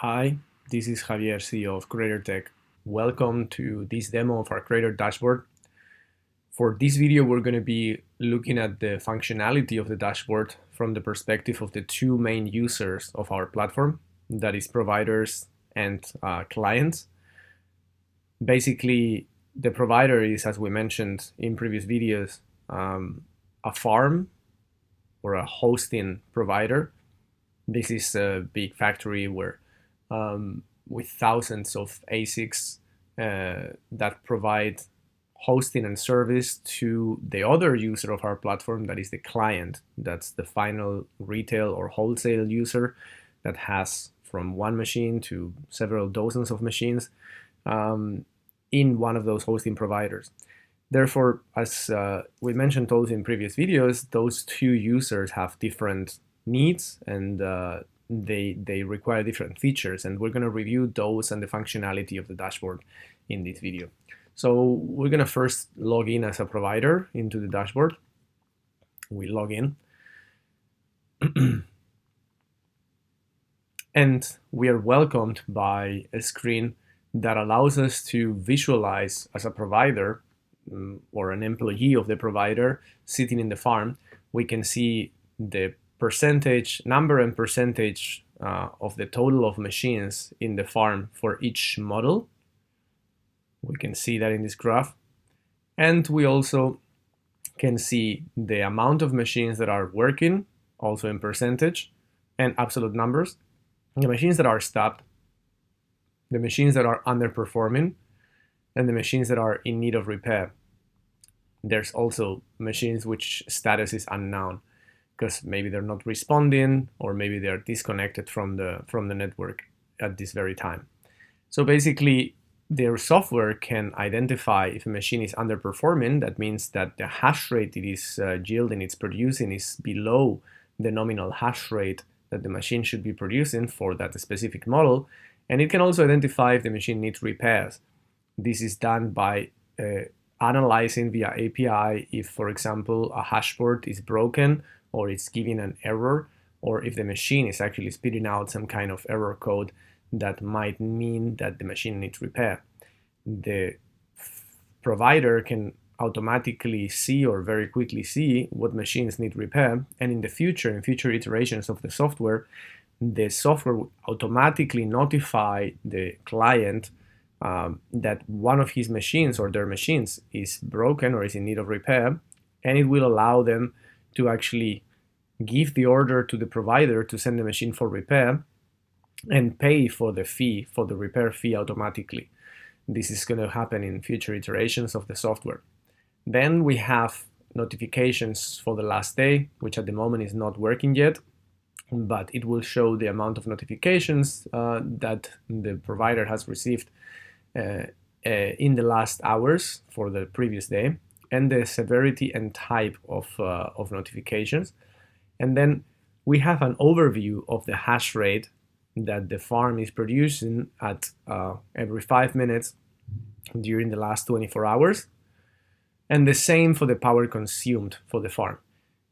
Hi, this is Javier, CEO of Krater Tech. Welcome to this demo of our Krater dashboard. For this video, we're going to be looking at the functionality of the dashboard from the perspective of the two main users of our platform, that is providers and clients. Basically, the provider is, as we mentioned in previous videos, a farm or a hosting provider. This is a big factory where with thousands of ASICs that provide hosting and service to the other user of our platform, that is the client. That's the final retail or wholesale user that has from one machine to several dozens of machines in one of those hosting providers. Therefore, as we mentioned also in previous videos, those two users have different needs and they require different features, and we're going to review those and the functionality of the dashboard in this video. So we're going to first log in as a provider into the dashboard. We log in. And we are welcomed by a screen that allows us to visualize as a provider or an employee of the provider sitting in the farm. We can see the percentage, number and percentage of the total of machines in the farm for each model. We can see that in this graph. And we also can see the amount of machines that are working, also in percentage and absolute numbers, the machines that are stopped, the machines that are underperforming, and the machines that are in need of repair. There's also machines which status is unknown, because maybe they're not responding or maybe they're disconnected from the network at this very time. So basically, their software can identify if a machine is underperforming. That means that the hash rate it is yielding, it's producing, is below the nominal hash rate that the machine should be producing for that specific model. And it can also identify if the machine needs repairs. This is done by analyzing via API if, for example, a hashboard is broken or it's giving an error, or if the machine is actually spitting out some kind of error code that might mean that the machine needs repair. The provider can automatically see or very quickly see what machines need repair, and in future iterations of the software will automatically notify the client that one of his machines or their machines is broken or is in need of repair, and it will allow them to actually give the order to the provider to send the machine for repair and pay for the fee, for the repair fee automatically. This is going to happen in future iterations of the software. Then we have notifications for the last day, which at the moment is not working yet, but it will show the amount of notifications that the provider has received in the last hours for the previous day, and the severity and type of notifications. And then we have an overview of the hash rate that the farm is producing at every 5 minutes during the last 24 hours. And the same for the power consumed for the farm.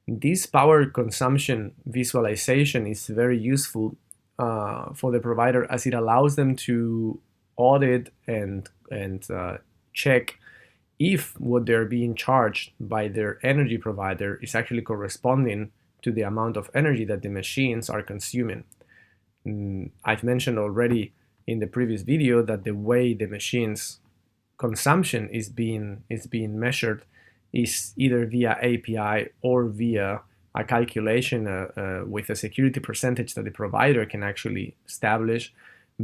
This power consumption visualization is very useful for the provider, as it allows them to audit and check if what they're being charged by their energy provider is actually corresponding to the amount of energy that the machines are consuming. I've mentioned already in the previous video that the way the machine's consumption is being measured is either via API or via a calculation with a security percentage that the provider can actually establish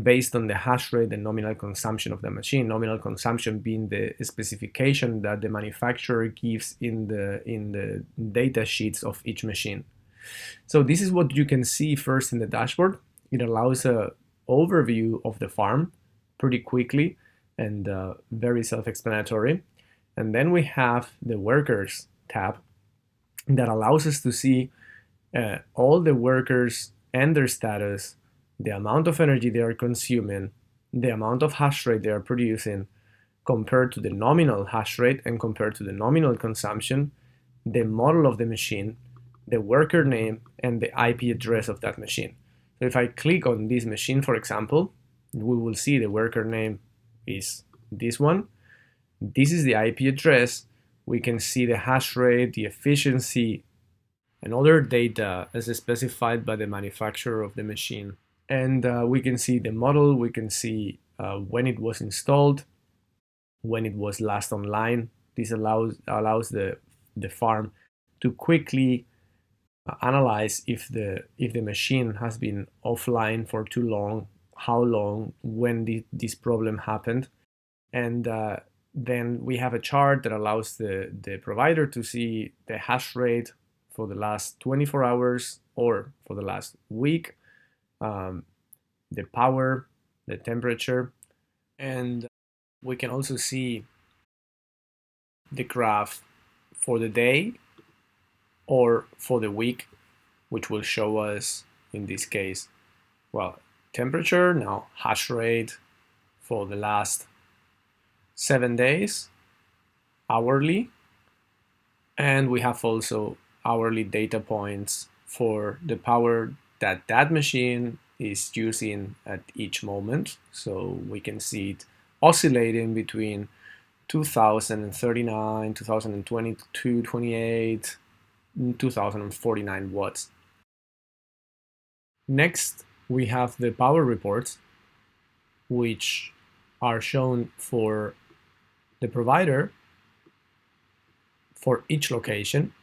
based on the hash rate and nominal consumption of the machine. Nominal consumption being the specification that the manufacturer gives in the data sheets of each machine. So this is what you can see first in the dashboard. It allows an overview of the farm pretty quickly and very self-explanatory. And then we have the workers tab that allows us to see all the workers and their status, the amount of energy they are consuming, the amount of hash rate they are producing compared to the nominal hash rate and compared to the nominal consumption, the model of the machine, the worker name, and the IP address of that machine. So if I click on this machine, for example, we will see the worker name is this one. This is the IP address. We can see the hash rate, the efficiency, and other data as specified by the manufacturer of the machine. And we can see the model, we can see when it was installed, when it was last online. This allows the farm to quickly analyze if the machine has been offline for too long, how long, when this problem happened. And then we have a chart that allows the provider to see the hash rate for the last 24 hours or for the last week, the power, the temperature, and we can also see the graph for the day or for the week, which will show us, in this case, well, temperature, now hash rate for the last 7 days, hourly, and we have also hourly data points for the power that that machine is using at each moment. So we can see it oscillating between 2039, 2022, 28, 2049 watts. Next, we have the power reports, which are shown for the provider for each location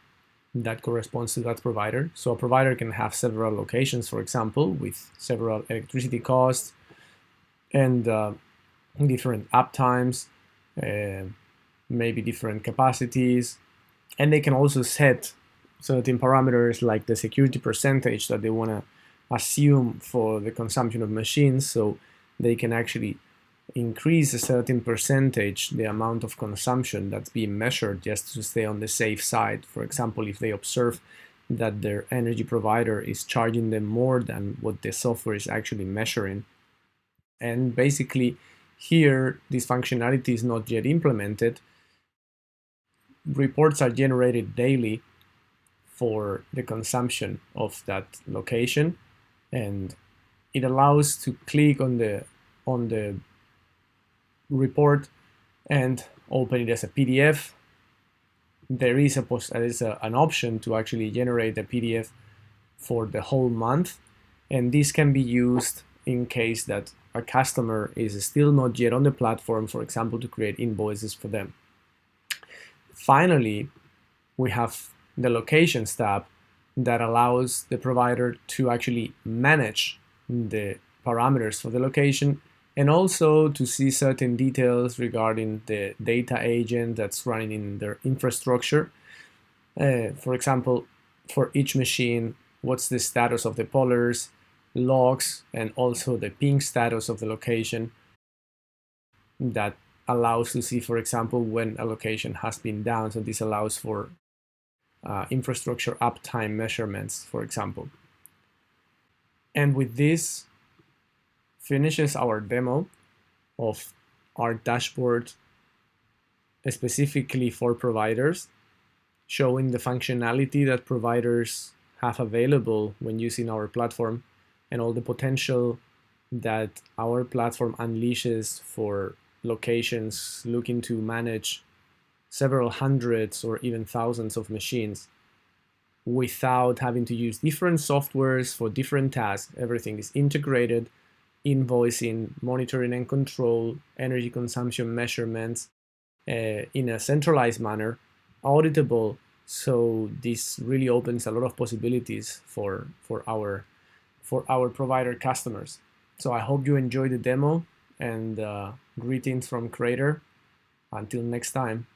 that corresponds to that provider. So a provider can have several locations, for example, with several electricity costs and different uptimes, maybe different capacities. And they can also set certain parameters like the security percentage that they want to assume for the consumption of machines. So they can actually increase a certain percentage the amount of consumption that's being measured just to stay on the safe side. For example, if they observe that their energy provider is charging them more than what the software is actually measuring. And basically here this functionality is not yet implemented. Reports are generated daily for the consumption of that location, and it allows to click on the report and open it as a PDF. There is an option to actually generate a PDF for the whole month, and this can be used in case that a customer is still not yet on the platform, for example, to create invoices for them. Finally, we have the locations tab that allows the provider to actually manage the parameters for the location and also to see certain details regarding the data agent that's running in their infrastructure. For example, for each machine, what's the status of the pollers, logs, and also the ping status of the location. That allows to see, for example, when a location has been down. So this allows for infrastructure uptime measurements, for example. And with this finishes our demo of our dashboard specifically for providers, showing the functionality that providers have available when using our platform and all the potential that our platform unleashes for locations looking to manage several hundreds or even thousands of machines without having to use different softwares for different tasks. Everything is integrated, invoicing, monitoring and control, energy consumption measurements in a centralized manner, auditable. So this really opens a lot of possibilities for our provider customers. So I hope you enjoyed the demo, and greetings from Krater. Until next time.